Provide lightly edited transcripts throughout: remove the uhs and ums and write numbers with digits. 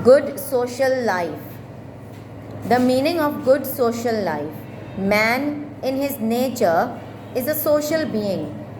Good social life. The meaning of good social life. Man in his nature is a social being.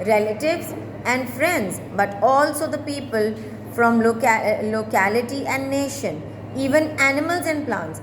relatives and friends, but also the people from locality and nation, even animals and plants.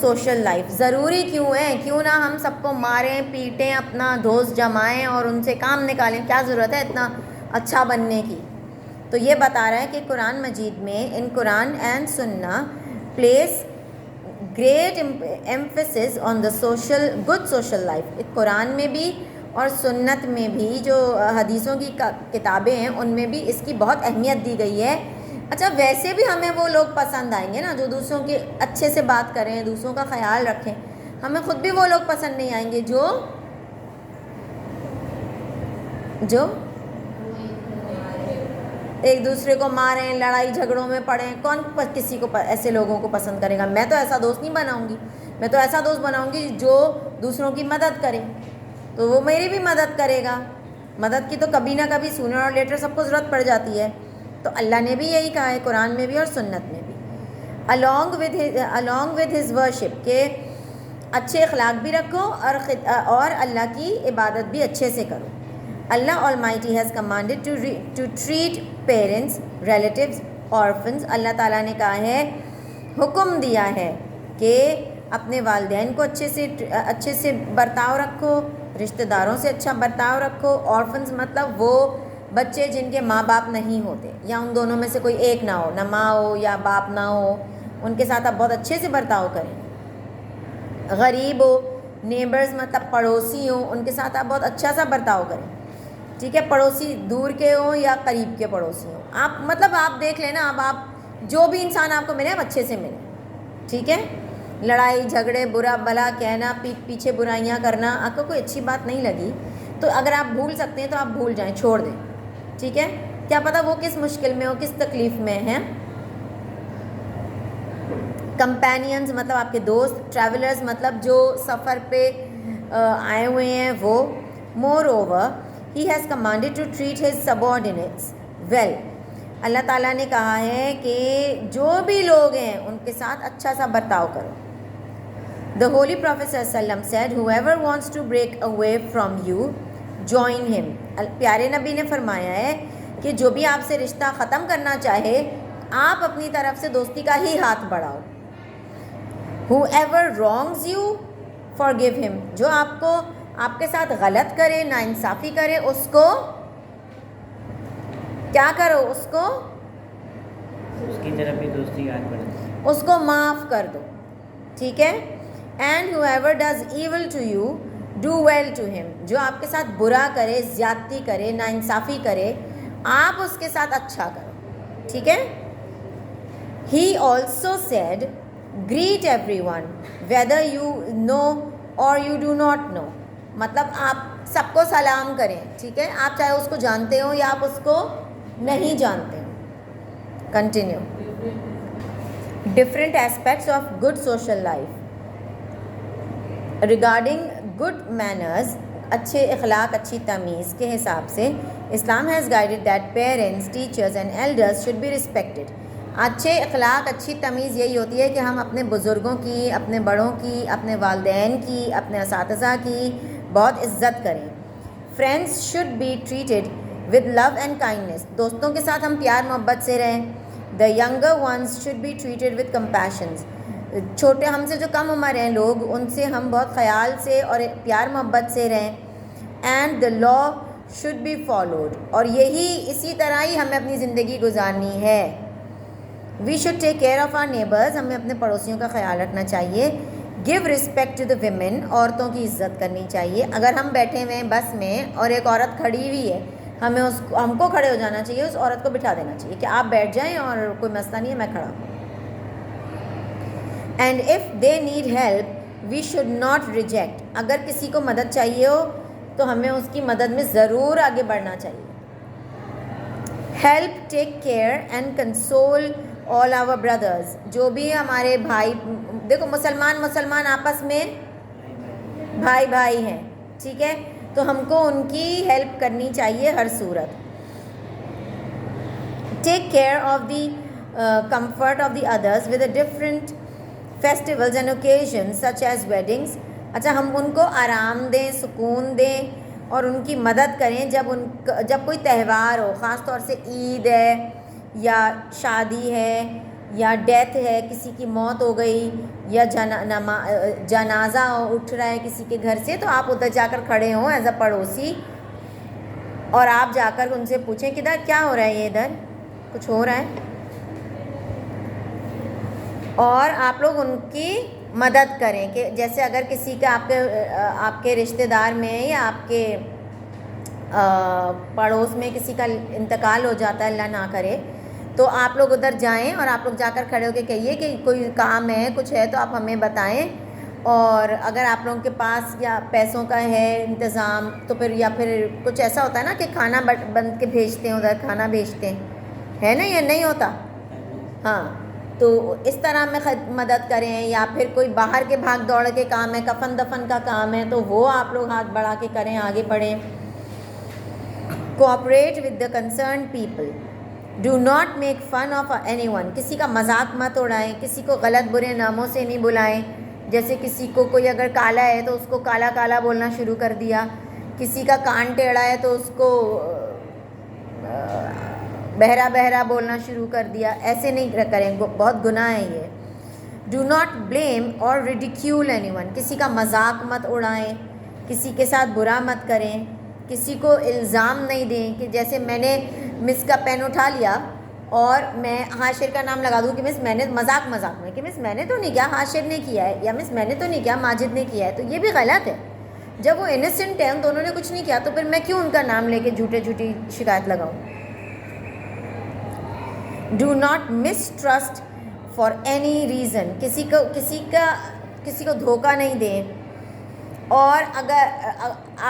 Social life. ضروری کیوں ہے؟ کیوں نہ ہم سب کو ماریں پیٹیں, اپنا دوست جمائیں اور ان سے کام نکالیں, کیا ضرورت ہے اتنا اچھا بننے کی؟ تو یہ بتا رہا ہے کہ قرآن مجید میں in Quran and Sunnah places great emphasis on the social good social life. Quran میں بھی اور سنت میں بھی, جو حدیثوں کی کتابیں ہیں ان میں بھی اس کی بہت اہمیت دی گئی ہے. اچھا ویسے بھی ہمیں وہ لوگ پسند آئیں گے نا جو دوسروں کے اچھے سے بات کریں, دوسروں کا خیال رکھیں. ہمیں خود بھی وہ لوگ پسند نہیں آئیں گے جو ایک دوسرے کو ماریں, لڑائی جھگڑوں میں پڑیں. کون کسی کو ایسے لوگوں کو پسند کرے گا؟ میں تو ایسا دوست نہیں بناؤں گی. میں تو ایسا دوست بناؤں گی جو دوسروں کی مدد کرے, تو وہ میری بھی مدد کرے گا. مدد کی تو کبھی نہ کبھی سونر اور لیٹر سب کو ضرورت پڑ جاتی ہے. تو اللہ نے بھی یہی کہا ہے قرآن میں بھی اور سنت میں بھی, along with his worship, کہ اچھے اخلاق بھی رکھو اور اللہ کی عبادت بھی اچھے سے کرو. اللہ Almighty has commanded to treat parents, relatives, orphans. اللہ تعالیٰ نے کہا ہے, حکم دیا ہے کہ اپنے والدین کو اچھے سے برتاؤ رکھو, رشتہ داروں سے اچھا برتاؤ رکھو. orphans مطلب وہ بچے جن کے ماں باپ نہیں ہوتے, یا ان دونوں میں سے کوئی ایک نہ ہو, نہ ماں ہو یا باپ نہ ہو, ان کے ساتھ آپ بہت اچھے سے برتاؤ کریں. غریب ہو, نیبرز مطلب پڑوسی ہوں, ان کے ساتھ آپ بہت اچھا سا برتاؤ کریں. ٹھیک ہے, پڑوسی دور کے ہوں یا قریب کے پڑوسی ہوں, آپ مطلب آپ دیکھ لینا, اب آپ جو بھی انسان آپ کو ملے آپ اچھے سے ملیں. ٹھیک ہے, لڑائی جھگڑے برا بھلا کہنا, پیچھے برائیاں کرنا, آپ کو کوئی اچھی بات نہیں لگی تو اگر آپ بھول سکتے ہیں تو آپ بھول جائیں, چھوڑ دیں. ٹھیک ہے, کیا پتہ وہ کس مشکل میں ہو, کس تکلیف میں ہیں. کمپینینز مطلب آپ کے دوست. ٹریولرز مطلب جو سفر پہ آئے ہوئے ہیں وہ. Moreover he has commanded to treat his subordinates well. Allah تعالیٰ نے کہا ہے کہ جو بھی لوگ ہیں ان کے ساتھ اچھا سا برتاؤ کرو. The Holy Prophet ﷺ said, whoever wants to break away from you, join him. پیارے نبی نے فرمایا ہے کہ جو بھی آپ سے رشتہ ختم کرنا چاہے آپ اپنی طرف سے دوستی کا ہی ہاتھ بڑھاؤ. Whoever wrongs you, forgive him. جو آپ کے ساتھ غلط کرے, ناانصافی کرے, اس کو کیا کرو, اس کی طرف بھی دوستی کا ہاتھ بڑھاؤ, اس کو معاف کر دو. ٹھیک ہے. And whoever does evil to you, do well to him. جو آپ کے ساتھ برا کرے, زیادتی کرے, ناانصافی کرے, آپ اس کے ساتھ اچھا کرو. ٹھیک ہے. He also said, greet everyone, whether you know or you do not know. مطلب آپ سب کو سلام کریں. ٹھیک ہے, آپ چاہے اس کو جانتے ہو یا آپ اس کو نہیں جانتے ہو. Continue. Different aspects of good social life. Regarding good manners, اچھے اخلاق, اچھی تمیز کے حساب سے Islam has guided that parents, teachers and elders should be respected. اچھے اخلاق, اچھی تمیز یہی ہوتی ہے کہ ہم اپنے بزرگوں کی, اپنے بڑوں کی, اپنے والدین کی, اپنے اساتذہ کی بہت عزت کریں. Friends should be treated with love and kindness. دوستوں کے ساتھ ہم پیار محبت سے رہیں. The younger ones should be treated with compassions. چھوٹے ہم سے جو کم عمر ہیں لوگ, ان سے ہم بہت خیال سے اور پیار محبت سے رہیں. And the law should be followed. اور اسی طرح ہی ہمیں اپنی زندگی گزارنی ہے. We should take care of our neighbours. ہمیں اپنے پڑوسیوں کا خیال رکھنا چاہیے. Give respect to the women. عورتوں کی عزت کرنی چاہیے. اگر ہم بیٹھے ہوئے ہیں بس میں اور ایک عورت کھڑی ہوئی ہے, ہم کو کھڑے ہو جانا چاہیے, اس عورت کو بٹھا دینا چاہیے کہ آپ بیٹھ جائیں اور کوئی مسئلہ نہیں ہے, میں کھڑا ہوں. And if they need help we should not reject. اگر کسی کو مدد چاہیے ہو تو ہمیں اس کی مدد میں ضرور آگے بڑھنا چاہیے. Help, take care and console all our brothers. جو بھی ہمارے بھائی, دیکھو مسلمان آپس میں بھائی ہیں. ٹھیک ہے, تو ہم کو ان کی ہیلپ کرنی چاہیے ہر صورت. ٹیک care of the comfort of the others with a different festivals and occasions such as weddings. اچھا, ہم ان کو آرام دیں, سکون دیں اور ان کی مدد کریں جب کوئی تہوار ہو, خاص طور سے عید ہے یا شادی ہے یا ڈیتھ ہے، کسی کی موت ہو گئی، یا جنازہ اٹھ رہا ہے کسی کے گھر سے، تو آپ ادھر جا کر کھڑے ہوں ایز اے پڑوسی، اور آپ جا کر ان سے پوچھیں کہ ادھر کیا ہو رہا ہے، یہ ادھر کچھ ہو رہا ہے، اور آپ لوگ ان کی مدد کریں. کہ جیسے اگر کسی کا آپ کے رشتہ دار میں یا آپ کے پڑوس میں کسی کا انتقال ہو جاتا ہے، اللہ نہ کرے، تو آپ لوگ ادھر جائیں اور آپ لوگ جا کر کھڑے ہو کے کہیے کہ کوئی کام ہے، کچھ ہے تو آپ ہمیں بتائیں، اور اگر آپ لوگوں کے پاس یا پیسوں کا ہے انتظام تو پھر، یا پھر کچھ ایسا ہوتا ہے نا کہ کھانا بند کے بھیجتے ہیں، ادھر کھانا بھیجتے ہیں، ہے نا، یہ نہیں ہوتا، ہاں، تو اس طرح میں مدد کریں. یا پھر کوئی باہر کے بھاگ دوڑ کے کام ہے، کفن دفن کا کام ہے، تو وہ آپ لوگ ہاتھ بڑھا کے کریں، آگے بڑھیں. Cooperate with the concerned people. Do not make fun of any one. کسی کا مذاق مت اڑائیں، کسی کو غلط برے ناموں سے نہیں بلائیں. جیسے کسی کو کوئی اگر کالا ہے تو اس کو کالا کالا بولنا شروع کر دیا، کسی کا کان ٹیڑھا ہے تو اس کو بہرا بہرا بولنا شروع کر دیا. ایسے نہیں کریں، بہت گناہ ہے یہ. ڈو ناٹ بلیم اور ریڈیکیول اینی ون. کسی کا مذاق مت اڑائیں، کسی کے ساتھ برا مت کریں، کسی کو الزام نہیں دیں کہ جیسے میں نے مس کا پین اٹھا لیا اور میں حاشر کا نام لگا دوں کہ مس میں نے مذاق میں کہ مس میں نے تو نہیں کیا، حاشر نے کیا ہے، یا مس میں نے تو نہیں کیا، ماجد نے کیا ہے. تو یہ بھی غلط ہے. جب وہ انسنٹ ہے، ان دونوں نے کچھ نہیں کیا، تو پھر میں کیوں ان کا نام لے کے جھوٹی شکایت لگاؤں. Do not miss trust for any reason. کسی کو دھوکہ نہیں دیں. اور اگر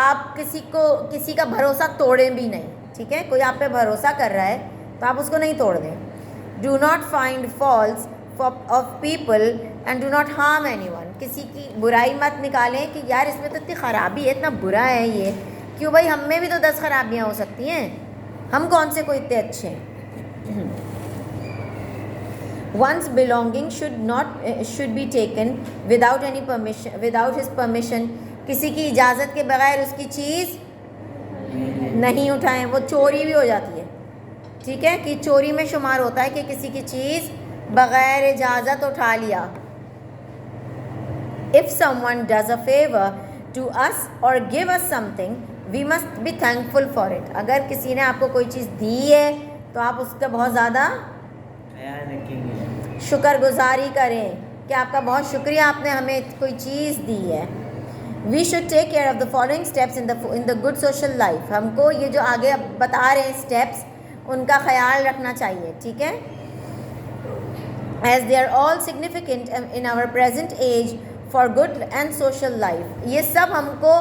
آپ کسی کا بھروسہ توڑیں بھی نہیں، ٹھیک ہے، کوئی آپ پہ بھروسہ کر رہا ہے تو آپ اس کو نہیں توڑ دیں. Do not find faults of people and do not harm any one. کسی کی برائی مت نکالیں کہ یار اس میں تو اتنی خرابی ہے، اتنا برا ہے یہ، کیوں بھائی، ہم میں بھی تو 10 خرابیاں ہو سکتی ہیں، ہم کون سے کوئی اتنے اچھے ہیں. One's belonging should be taken without his permission. کسی کی اجازت کے بغیر اس کی چیز نہیں اٹھائیں. وہ چوری بھی ہو جاتی ہے، ٹھیک ہے، کہ چوری میں شمار ہوتا ہے کہ کسی کی چیز بغیر اجازت اٹھا لیا. If someone does a favor to us or give us something, we must be thankful for it. اگر کسی نے آپ کو کوئی چیز دی ہے تو آپ اس کا بہت زیادہ شکر گزاری کریں کہ آپ کا بہت شکریہ، آپ نے ہمیں کوئی چیز دی ہے. We should take care of the following steps in the good social life. ہم کو یہ جو آگے بتا رہے ہیں اسٹیپس، ان کا خیال رکھنا چاہیے، ٹھیک ہے. As they are all significant in our present age for good and social life. یہ سب ہم کو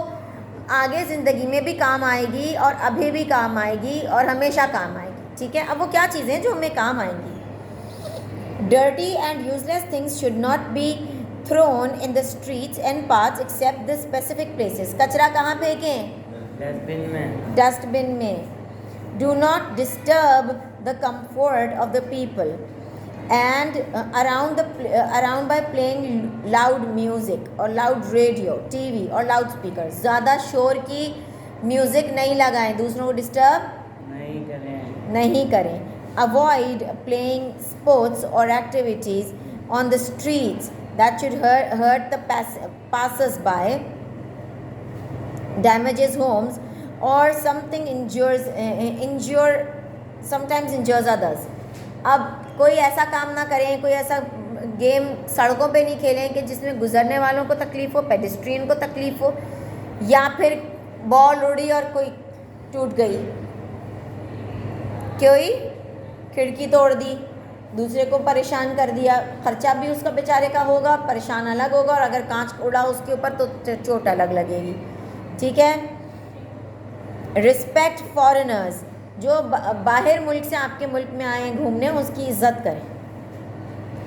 آگے زندگی میں بھی کام آئے گی، اور ابھی بھی کام آئے گی، اور ہمیشہ کام آئے گی، ٹھیک ہے. اب وہ کیا چیزیں ہیں جو ہمیں کام آئیں گی. Dirty and useless things should not be thrown in the streets and paths except the specific places. کچرا کہاں پھینکیں؟ ڈسٹ بن میں. Do not disturb the comfort of the people and around by playing loud music or loud radio, TV اور loud speakers. زیادہ شور کی music نہیں لگائیں، دوسروں کو ڈسٹرب نہیں کریں. Avoid playing sports or activities on the streets that should hurt the passers-by, damages homes, or sometimes injures others. اب کوئی ایسا کام نہ کریں، کوئی ایسا گیم سڑکوں پہ نہیں کھیلیں کہ جس میں گزرنے والوں کو تکلیف ہو، پیڈسٹرین کو تکلیف ہو، یا پھر بال اڑی اور کوئی ٹوٹ گئی، کوئی کھڑکی توڑ دی، دوسرے کو پریشان کر دیا، خرچہ بھی اس کا بیچارے کا ہوگا، پریشان الگ ہوگا، اور اگر کانچ اڑا اس کے اوپر تو چوٹ الگ لگے گی، ٹھیک ہے. Respect foreigners. جو باہر ملک سے آپ کے ملک میں آئے ہیں گھومنے، اس کی عزت کریں.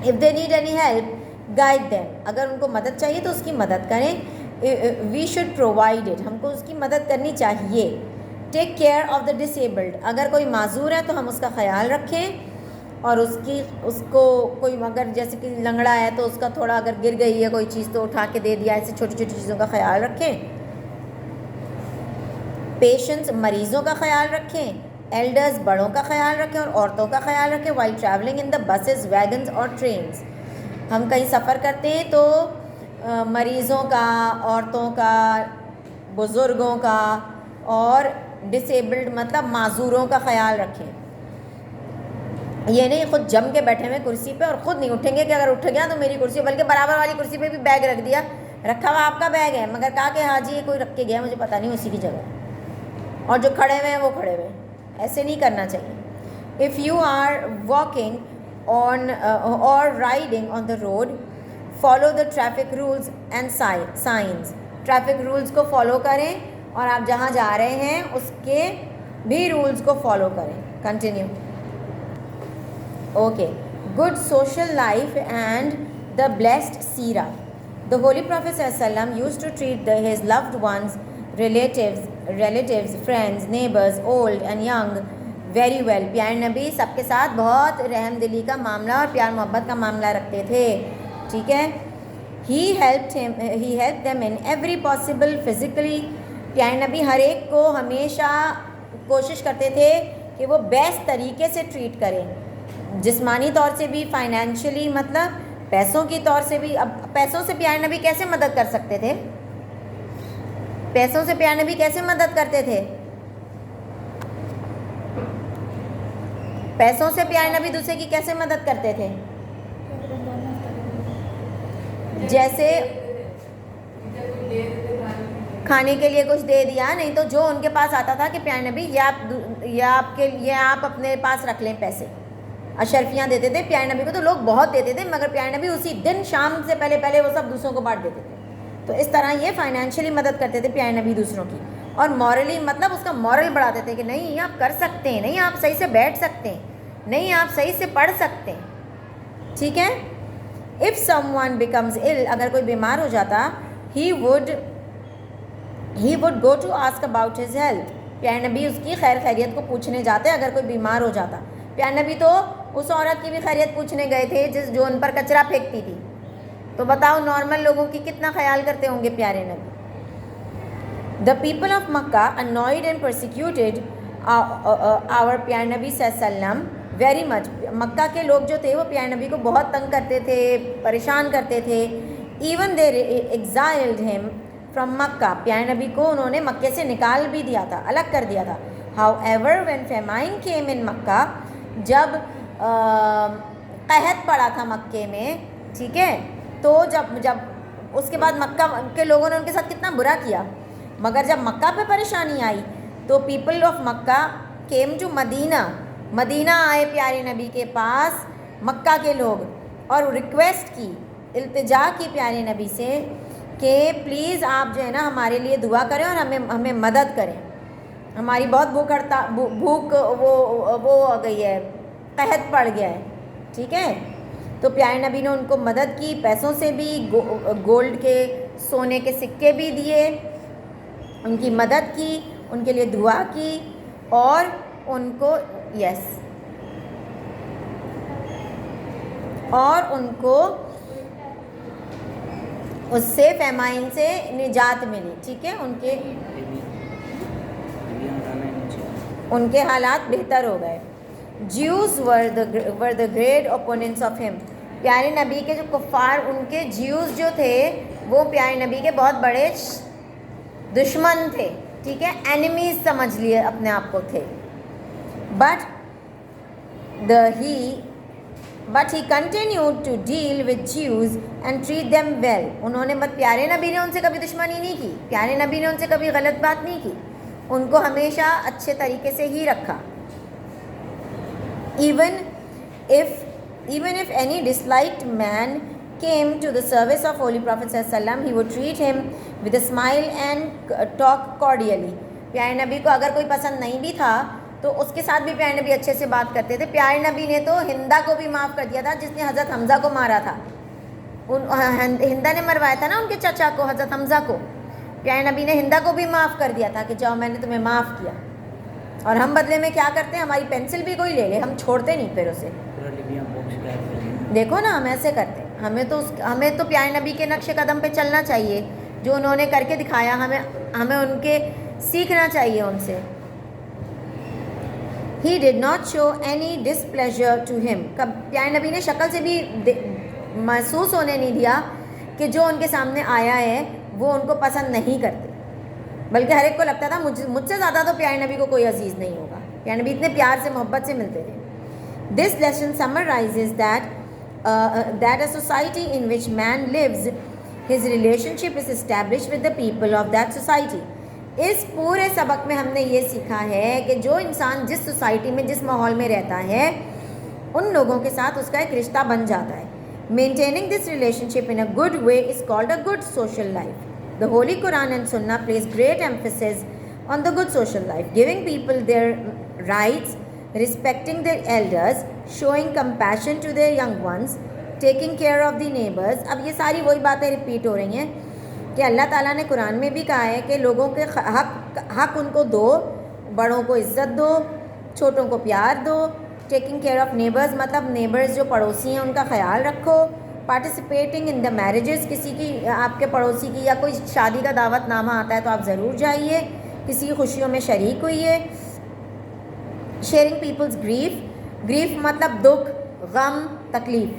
If they need any help guide them. اگر ان کو مدد چاہیے تو اس کی مدد کریں. We should provide it. ہم کو اس کی مدد کرنی چاہیے. Take care of the disabled. اگر کوئی معذور ہے تو ہم اس کا خیال رکھیں، اور اس کو کوئی اگر جیسے کہ لنگڑا ہے تو اس کا تھوڑا اگر گر گئی ہے کوئی چیز تو اٹھا کے دے دیا. ایسی چھوٹی چھوٹی چیزوں کا خیال رکھیں. پیشنٹس، مریضوں کا خیال رکھیں. ایلڈرز بڑوں کا خیال رکھیں اور عورتوں کا خیال رکھیں while traveling in the buses, wagons اور trains. ہم کہیں سفر کرتے ہیں تو مریضوں کا, عورتوں کا, بزرگوں کا اور ڈسیبلڈ مطلب معذوروں کا خیال رکھیں. یہ نہیں خود جم کے بیٹھے ہوئے کرسی پہ اور خود نہیں اٹھیں گے کہ اگر اٹھ گیا تو میری کرسی, بلکہ برابر والی کرسی پہ بھی بیگ رکھ دیا, رکھا ہوا آپ کا بیگ ہے مگر کہا کہ ہاں جی یہ کوئی رکھ کے گیا, مجھے پتہ نہیں اسی کی جگہ, اور جو کھڑے ہوئے ہیں وہ کھڑے ہوئے. ایسے نہیں کرنا چاہیے. If you are walking on or riding on the road, follow the traffic rules and signs. Traffic rules کو فالو کریں اور آپ جہاں جا رہے ہیں اس کے بھی رولز کو فالو کریں. Continue. Okay. Good social life and the blessed seerah. The Holy Prophet ﷺ used to treat his loved ones, relatives, friends, neighbors, old and young very well. پیارے نبی سب کے ساتھ بہت رحم دلی کا معاملہ اور پیار محبت کا معاملہ رکھتے تھے. ٹھیک ہے. He helped them in every possible physically. پیارے نبی ہر ایک کو ہمیشہ کوشش کرتے تھے کہ وہ بیسٹ طریقے سے ٹریٹ کریں, جسمانی طور سے بھی, فائنینشلی مطلب پیسوں کی طور سے بھی. اب پیسوں سے پیارے نبی کیسے مدد کر سکتے تھے؟ پیسوں سے پیارے نبی کیسے مدد کرتے تھے؟ پیسوں سے پیارے نبی دوسرے کی کیسے مدد کرتے تھے؟ جیسے کھانے کے لیے کچھ دے دیا, نہیں تو جو ان کے پاس آتا تھا کہ پیارے نبی یہ آپ اپنے پاس رکھ لیں پیسے, اشرفیاں دیتے تھے پیارے نبی کو. تو لوگ بہت دیتے تھے مگر پیارے نبی اسی دن شام سے پہلے وہ سب دوسروں کو بانٹ دیتے تھے. تو اس طرح یہ فائنینشلی مدد کرتے تھے پیارے نبی دوسروں کی, اور مورلی مطلب اس کا مورل بڑھاتے تھے کہ نہیں آپ کر سکتے ہیں, نہیں آپ صحیح سے بیٹھ سکتے ہیں, نہیں آپ صحیح سے پڑھ سکتے ہیں. ٹھیک ہے. If someone becomes ill, اگر کوئی بیمار ہو جاتا, he would go to ask about his health. پیارے نبی اس کی خیریت کو پوچھنے جاتے اگر کوئی بیمار ہو جاتا. پیارے نبی تو اس عورت کی بھی خیریت پوچھنے گئے تھے جو ان پر کچرا پھینکتی تھی. تو بتاؤ نارمل لوگوں کی کتنا خیال کرتے ہوں گے پیارے نبی. The people of Makkah annoyed and persecuted our پیارے نبی صلی اللہ علیہ وسلم very much. مکہ کے لوگ جو تھے وہ پیارے نبی کو بہت تنگ کرتے تھے, پریشان کرتے تھے. Even they exiled him from Makkah. پیارے نبی کو انہوں نے مکے سے نکال بھی دیا تھا, الگ کر دیا تھا. However, when famine came in Makkah, جب قحط پڑا تھا مکے میں, ٹھیک ہے, تو جب اس کے بعد مکہ کے لوگوں نے ان کے ساتھ کتنا برا کیا, مگر جب مکہ پہ پریشانی آئی تو people of Mecca came to Medina آئے پیارے نبی کے پاس مکہ کے لوگ, اور ریکویسٹ کی, التجا کی پیارے نبی سے کہ پلیز آپ جو ہے نا ہمارے لیے دعا کریں اور ہمیں مدد کریں, ہماری بہت بھوک وہ آ گئی ہے, قحط پڑ گیا ہے. ٹھیک ہے. تو پیارے نبی نے ان کو مدد کی, پیسوں سے بھی, گولڈ کے سونے کے سکے بھی دیے, ان کی مدد کی, ان کے لیے دعا کی, اور ان کو اور ان کو اس سے فیمائن سے نجات ملی. ٹھیک ہے. ان کے حالات بہتر ہو گئے. Jews were the great opponents of him. پیارے نبی کے جو کفار, ان کے جیوز جو تھے وہ پیارے نبی کے بہت بڑے دشمن تھے. ٹھیک ہے. اینیمیز سمجھ لیے اپنے آپ کو تھے. But he continued to deal with Jews and treat them well. انہوں نے پیارے نبی نے ان سے کبھی دشمنی نہیں کی, پیارے نبی نے ان سے کبھی غلط بات نہیں کی, ان کو ہمیشہ اچھے طریقے سے ہی رکھا. Even if any disliked man came to the service of Holy Prophet sallallahu alaihi wasallam, he would treat him with a smile and talk cordially. پیارے نبی کو اگر کوئی پسند نہیں بھی تھا تو اس کے ساتھ بھی پیارے نبی اچھے سے بات کرتے تھے. پیارے نبی نے تو ہندا کو بھی معاف کر دیا تھا جس نے حضرت حمزہ کو مارا تھا. ہندا نے مروایا تھا نا ان کے چچا کو, حضرت حمزہ کو. پیارے نبی نے ہندا کو بھی معاف کر دیا تھا کہ جاؤ میں نے تمہیں معاف کیا. اور ہم بدلے میں کیا کرتے ہیں, ہماری پینسل بھی کوئی لے لے ہم چھوڑتے نہیں پھر اسے. دیکھو نا ہم ایسے کرتے ہیں. ہمیں تو پیارے نبی کے نقش قدم پہ چلنا چاہیے, جو انہوں نے کر کے دکھایا ہمیں ان کے سیکھنا چاہیے ان سے. He did not show any displeasure to him. پیارے نبی نے شکل سے بھی محسوس ہونے نہیں دیا کہ جو ان کے سامنے آیا ہے وہ ان کو پسند نہیں کرتے، بلکہ ہر ایک کو لگتا تھا مجھ سے زیادہ تو پیارے نبی کو کوئی عزیز نہیں ہوگا. پیارے نبی اتنے پیار سے محبت سے ملتے تھے. This lesson summarizes that a society in which man lives, his relationship is established with the people of that society. اس پورے سبق میں ہم نے یہ سیکھا ہے کہ جو انسان جس سوسائٹی میں جس ماحول میں رہتا ہے ان لوگوں کے ساتھ اس کا ایک رشتہ بن جاتا ہے. Maintaining this relationship in a good way is called a good social life. The Holy Quran and Sunnah place great emphasis on the good social life, giving people their rights, respecting their elders, showing compassion to their young ones, taking care of the neighbors. اب یہ ساری وہی باتیں repeat ہو رہی ہیں کہ اللہ تعالیٰ نے قرآن میں بھی کہا ہے کہ لوگوں کے حق ان کو دو، بڑوں کو عزت دو، چھوٹوں کو پیار دو. ٹیکنگ کیئر آف نیبرز مطلب نیبرز جو پڑوسی ہیں ان کا خیال رکھو. پارٹیسپیٹنگ ان دا میرجز، کسی کی آپ کے پڑوسی کی یا کوئی شادی کا دعوت نامہ آتا ہے تو آپ ضرور جائیے، کسی کی خوشیوں میں شریک ہوئیے. شیئرنگ پیپلز گریف مطلب دکھ، غم، تکلیف،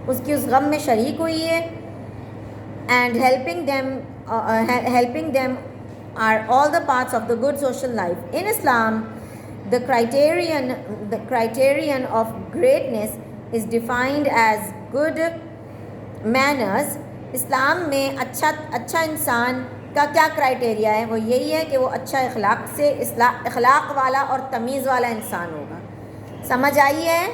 اس کی اس غم میں شریک ہوئیے. And helping them are all the parts of the good social life. In Islam, the criterion of greatness is defined as good manners. اسلام میں اچھا انسان کا کیا کرائٹیریا ہے؟ وہ یہی ہے کہ وہ اچھا اخلاق والا اور تمیز والا انسان ہوگا. سمجھ آئی ہے؟